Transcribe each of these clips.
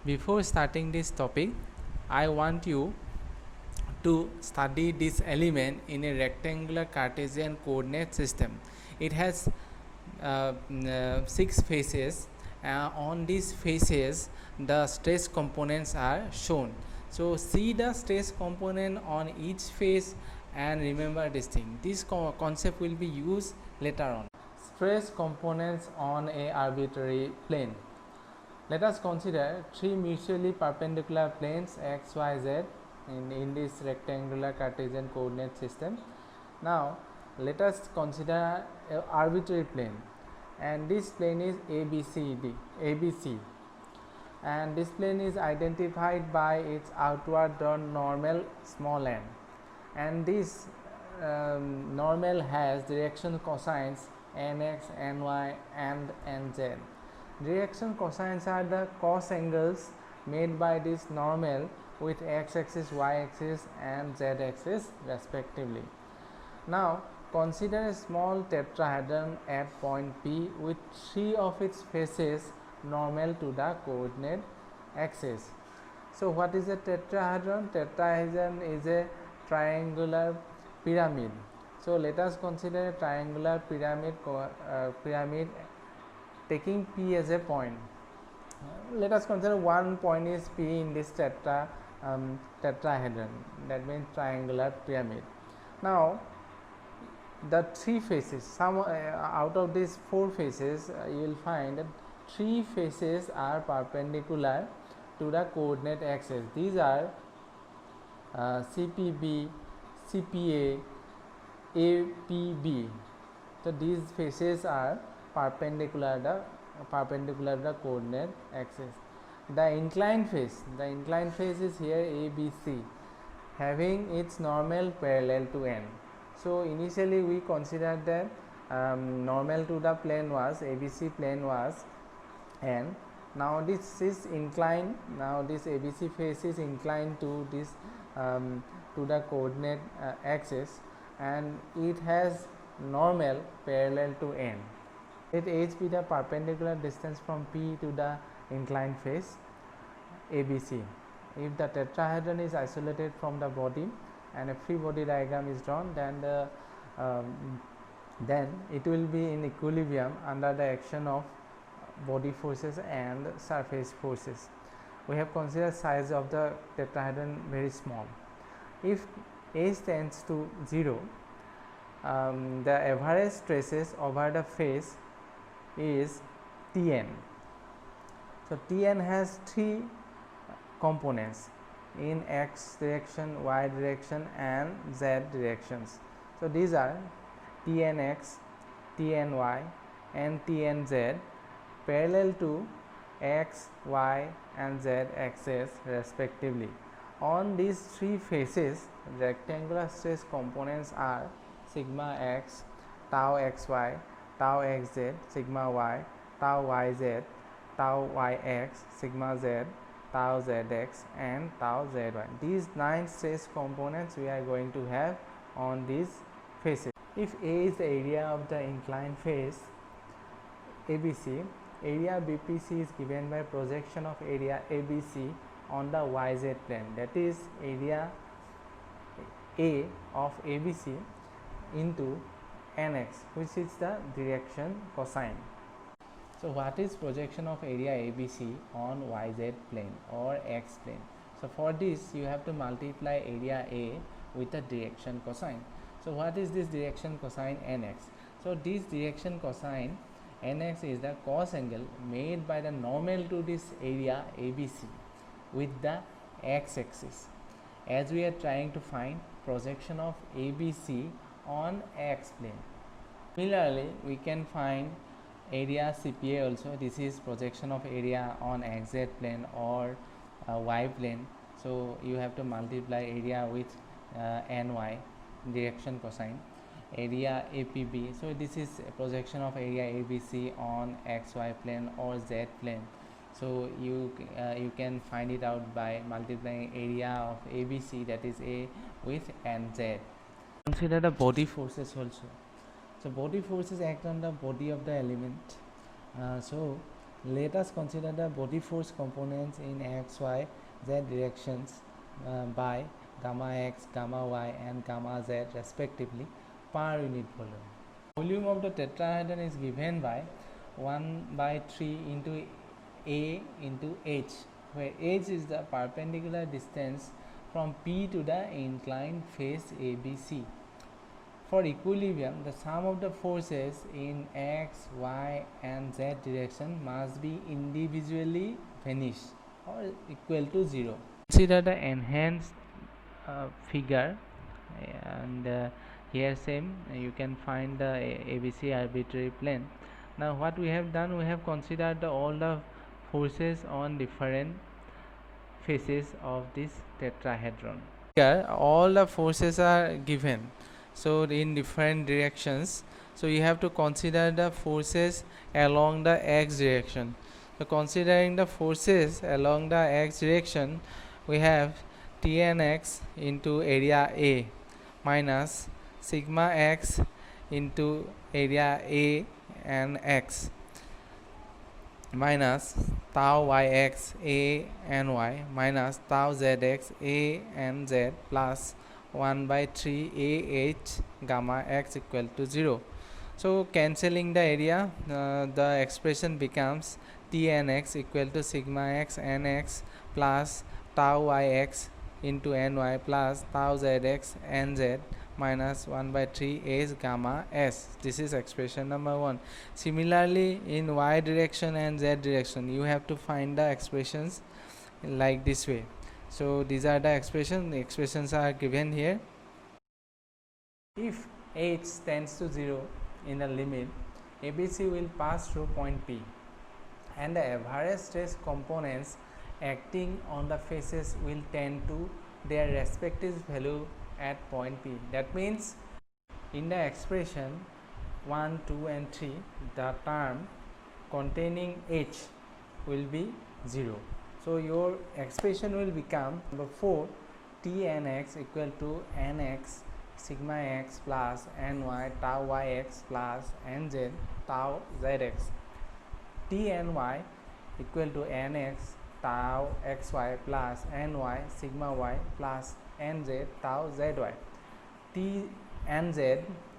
Before starting this topic, I want you to study this element in a rectangular Cartesian coordinate system. It has 6 faces. On these faces, the stress components are shown. So see the stress component on each face and remember this thing. This concept will be used later on. Stress components on a arbitrary plane. Let us consider three mutually perpendicular planes x, y, z in this rectangular Cartesian coordinate system. Now let us consider an arbitrary plane, and this plane is ABC, and this plane is identified by its outward normal small n, and this normal has direction cosines nx, ny and nz. Direction cosines are the cos angles made by this normal with x-axis, y-axis and z-axis respectively. Now consider a small tetrahedron at point P with three of its faces normal to the coordinate axis. So what is a tetrahedron? Tetrahedron is a triangular pyramid. So let us consider a triangular pyramid taking P as a point. Let us consider one point is P in this tetrahedron, that means triangular pyramid. Now the three faces, out of these four faces, you will find that three faces are perpendicular to the coordinate axis. These are CPB, CPA, APB. So these faces are perpendicular to the coordinate axis. The inclined face is here ABC, having its normal parallel to n. So initially we considered that normal to the plane was ABC plane was n. Now this is inclined. Now this ABC face is inclined to this to the coordinate axis, and it has normal parallel to n. Let h be the perpendicular distance from P to the inclined face ABC. If the tetrahedron is isolated from the body and a free body diagram is drawn, then it will be in equilibrium under the action of body forces and surface forces. We have considered size of the tetrahedron very small. If h tends to 0, the average stresses over the face is Tn. So Tn has three components in x direction, y direction and z directions. So these are Tnx, Tny and Tnz parallel to x, y and z axis respectively. On these three faces, rectangular stress components are sigma x, tau xy, tau xz, sigma y, tau yz, tau yx, sigma z, tau zx and tau zy. These 9 stress components we are going to have on these faces. If A is the area of the inclined face ABC, area BPC is given by projection of area ABC on the YZ plane, that is area A of ABC into nx, which is the direction cosine. So what is projection of area ABC on YZ plane or X plane? So for this you have to multiply area A with the direction cosine. So what is this direction cosine nx? So this direction cosine nx is the cos angle made by the normal to this area ABC with the x-axis, as we are trying to find projection of ABC on X plane. Similarly, we can find area CPA also. This is projection of area on XZ plane or Y plane. So you have to multiply area with NY, direction cosine. Area APB, so this is a projection of area ABC on XY plane or Z plane. So you can find it out by multiplying area of ABC, that is A, with NZ. Consider the body forces also. So body forces act on the body of the element. So Let us consider the body force components in x, y, z directions by gamma x, gamma y and gamma z respectively per unit volume. Volume of the tetrahedron is given by 1 by 3 into a into h, where h is the perpendicular distance from P to the inclined face ABC. For equilibrium, the sum of the forces in x, y and z direction must be individually vanished or equal to 0. Consider the enhanced figure, and here same you can find the ABC arbitrary plane. Now what we have done, we have considered all the forces on different faces of this tetrahedron. Here all the forces are given, so in different directions, so you have to consider the forces along the x direction. So considering the forces along the x direction, we have Tnx into area A minus sigma x into area A and x minus tau yx a and y minus tau zx a and z plus 1 by 3 ah gamma x equal to 0. So cancelling the area, the expression becomes Tnx equal to sigma x nx plus tau yx into ny plus tau zx nz minus 1 by 3 is gamma s. This is expression number 1. Similarly, in y direction and z direction, you have to find the expressions like this way. So these are the expressions. The expressions are given here. If h tends to 0 in the limit, ABC will pass through point P, and the average stress components acting on the faces will tend to their respective value at point P. That means in the expression 1, 2 and 3, the term containing h will be 0. So your expression will become number 4, Tnx equal to nx sigma x plus ny tau yx plus nz tau zx. Tny equal to nx tau xy plus ny sigma y plus nz tau zy. T nz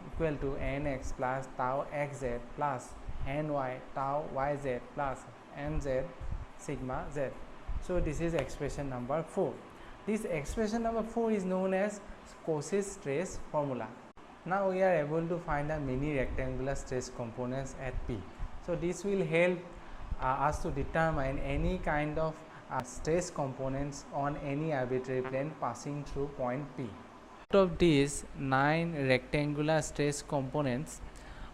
equal to nx plus tau xz plus ny tau yz plus nz sigma z. So this is expression number 4. This expression number 4 is known as Cauchy's stress formula. Now we are able to find the many rectangular stress components at P. So this will help us to determine any kind of stress components on any arbitrary plane passing through point P. Out of these 9 rectangular stress components,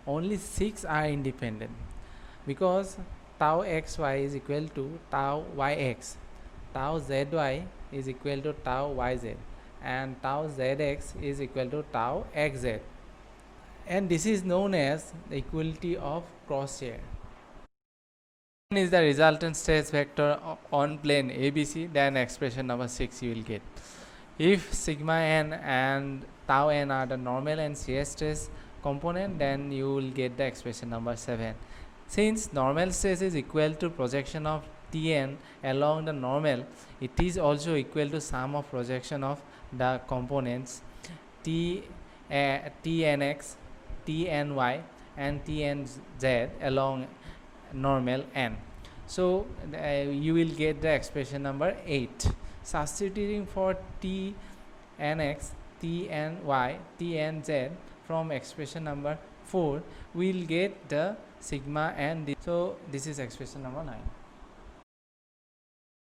only 6 are independent, because tau xy is equal to tau yx, tau zy is equal to tau yz, and tau zx is equal to tau xz, and this is known as the equality of cross shear. Is the resultant stress vector on plane ABC, then expression number 6 you will get. If sigma n and tau n are the normal and shear stress component, then you will get the expression number 7. Since normal stress is equal to projection of Tn along the normal, it is also equal to sum of projection of the components Tnx, Tny and Tnz along normal n. So you will get the expression number 8. Substituting for Tnx, Tny, Tnz from expression number 4, we will get the sigma n. So this is expression number 9.